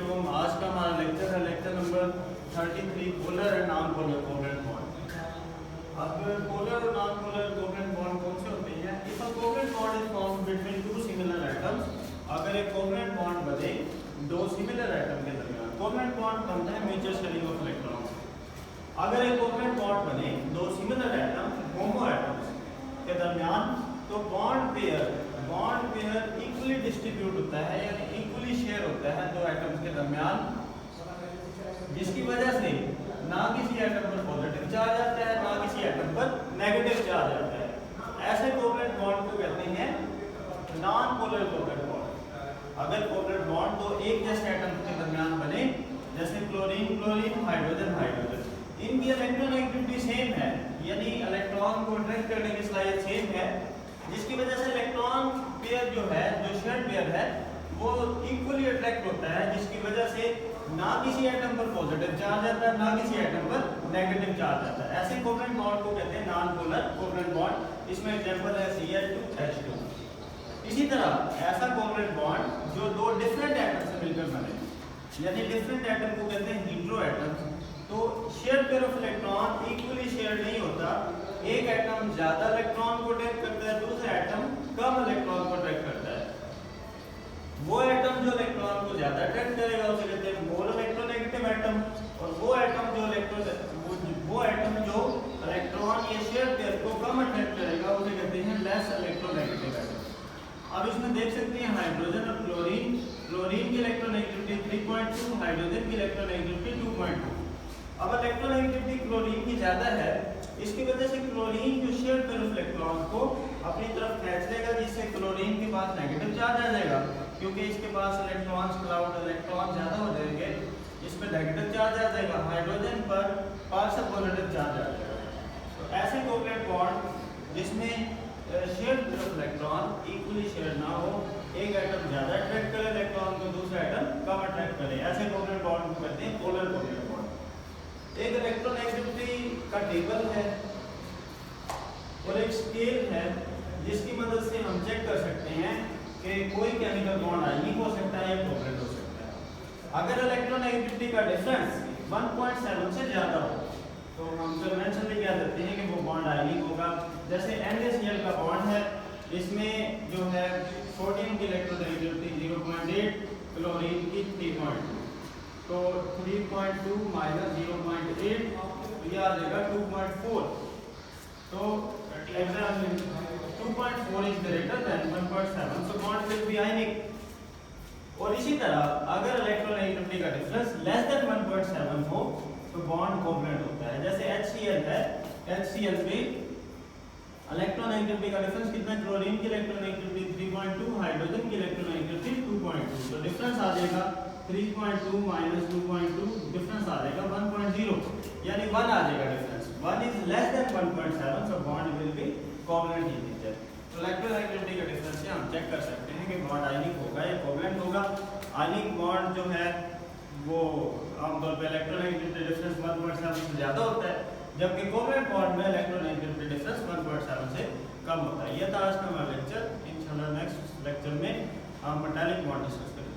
वालेकुम। आज का हमारा लेक्चर है lecture number 33 polar and non polar covalent bond. अब पोलर और नॉन पोलर कोवलेंट बॉन्ड कौन से होते हैं? If a covalent bond is formed between two similar atoms, अगर एक कोवलेंट बॉन्ड बने दो सिमिलर एटम के दरमियान, कोवलेंट बॉन्ड बनता है म्यूचुअल शेयरिंग ऑफ इलेक्ट्रॉन्स। अगर एक कोवलेंट बॉन्ड बने दो सिमिलर एटम होमो एटम्स के दरमियान, तो बॉन्ड पेयर इक्वली डिस्ट्रीब्यूट होता है, यानी इक्वली शेयर होता है दो एटम्स के दरमियान, जिसकी वजह से ना किसी एटम पर पॉजिटिव चार्ज आता है ना किसी एटम पर नेगेटिव चार्ज आता है। ऐसे कोवलेंट बॉन्ड को कहते हैं नॉन पोलर कोवलेंट बॉन्ड। अगर कोवलेंट बॉन्ड दो एक जैसे एटम के दरमियान बने, जैसे क्लोरीन हाइड्रोजन, इनकी इलेक्ट्रोनेगेटिविटी सेम है, यानी इलेक्ट्रॉन को अट्रैक्ट करने की सलाहियत सेम है, जिसकी वजह से इलेक्ट्रॉन पेयर जो है, जो शेयर्ड पेयर है, वो इक्वली अट्रैक्ट होता है, जिसकी वजह से ना किसी एटम पर पॉजिटिव चार्ज आता है ना किसी एटम पर नेगेटिव चार्ज आता है। ऐसे कोवलेंट बॉन्ड को कहते हैं नॉन पोलर कोवलेंट बॉन्ड। इसमें एग्जांपल है Cl2H2। इसी तरह ऐसा कोवलेंट बॉन्ड जो दो डिफरेंट एटम से मिलकर बने, यानी डिफरेंट एटम को कहते हैं हेटेरो एटम्स। तो shared pair of electron equally shared नहीं होता, एक एटम ज्यादा इलेक्ट्रॉन को अट्रैक्ट करता है, दूसरा एटम कम इलेक्ट्रॉन को अट्रैक्ट करता है। वो एटम जो इलेक्ट्रॉन को ज्यादा अट्रैक्ट करेगा उसे कहते हैं मोर इलेक्ट्रोनेगेटिव एटम, और वो एटम जो इलेक्ट्रॉन या शेयर पेयर को कम अट्रैक्ट करेगा उसे कहते हैं लेस इलेक्ट्रोनेगेटिव एटम। अब इसमें देख सकते हैं हाइड्रोजन और क्लोरीन की इलेक्ट्रोनेगेटिविटी 3.2, हाइड्रोजन की इलेक्ट्रोनेगेटिविटी 2.2। अब इलेक्ट्रोनेगेटिविटी क्लोरीन की ज्यादा है, इसकी वजह से क्लोरीन जो शेयर पेयर ऑफ इलेक्ट्रॉन को अपनी तरफ खींच लेगा, जिससे क्लोरीन के पास नेगेटिव चार्ज आ जाएगा, क्योंकि इसके पास इलेक्ट्रॉन ज्यादा हो जाएंगे, इस पर नेगेटिव चार्ज आ जाएगा, हाइड्रोजन पर पार्शियल पॉजिटिव चार्ज आ जाएगा। तो ऐसे कोवलेंट बॉन्ड जिसमें share pair of electron equally share ना हो, एक एटम ज्यादा अट्रैक्ट करे इलेक्ट्रॉन को, दूसरा एटम कम अट्रैक्ट करे, ऐसे कोवलेंट बॉन्ड को कहते हैं पोलर कोवलेंट बॉन्ड। एक इलेक्ट्रोनेगेटिविटी का टेबल है और एक स्केल है, जिसकी मदद से हम चेक कर सकते हैं कि कोई केमिकल बॉन्ड आयनिक हो सकता है या कोवलेंट हो सकता है। अगर इलेक्ट्रोनेगेटिविटी का डिफरेंस 1.7 से ज्यादा हो, तो हम कन्वेंशनली कह देते हैं कि वो बॉन्ड आयनिक होगा। जैसे NaCl का बॉन्ड है, इसमें जो है सोडियम की इलेक्ट्रोनेगेटिविटी 0.8, क्लोरीन की 3.2, तो 3.2 माइनस 0.8 ये आ जाएगा 2.4। तो example 2.4 is greater than 1.7, so bond will be आयनिक। और इसी तरह अगर इलेक्ट्रोनेगेटिविटी का डिफरेंस लेस देन 1.7 हो तो बॉन्ड कोवलेंट होता है। जैसे HCl है, HCl में इलेक्ट्रोनेगेटिविटी का डिफरेंस कितना? क्लोरीन की इलेक्ट्रोनेगेटिविटी 3.2, हाइड्रोजन की इलेक्ट्रोनेगेटिविटी 2.2, तो डिफरेंस आ जाएगा 3.2 माइनस 2.2, डिफरेंस आ जाएगा 1.0, यानी 1 आ जाएगा difference. 1 is less than 1.7, so bond will be covalent in nature. तो इलेक्ट्रोनेगेटिविटी का डिफरेंस से हम चेक कर सकते हैं कि बॉन्ड आयनिक होगा या कोवलेंट होगा। आयनिक बॉन्ड जो है वो आमतौर पर इलेक्ट्रोनेगेटिविटी डिफरेंस 1.7 से ज्यादा होता है, जबकि कोवलेंट बॉन्ड में इलेक्ट्रोनेगेटिविटी डिफरेंस 1.7 से कम होता है। यह था आज का हमारा लेक्चर। इंशाल्लाह नेक्स्ट लेक्चर में हम मेटालिक बॉन्ड डिस्कस करेंगे।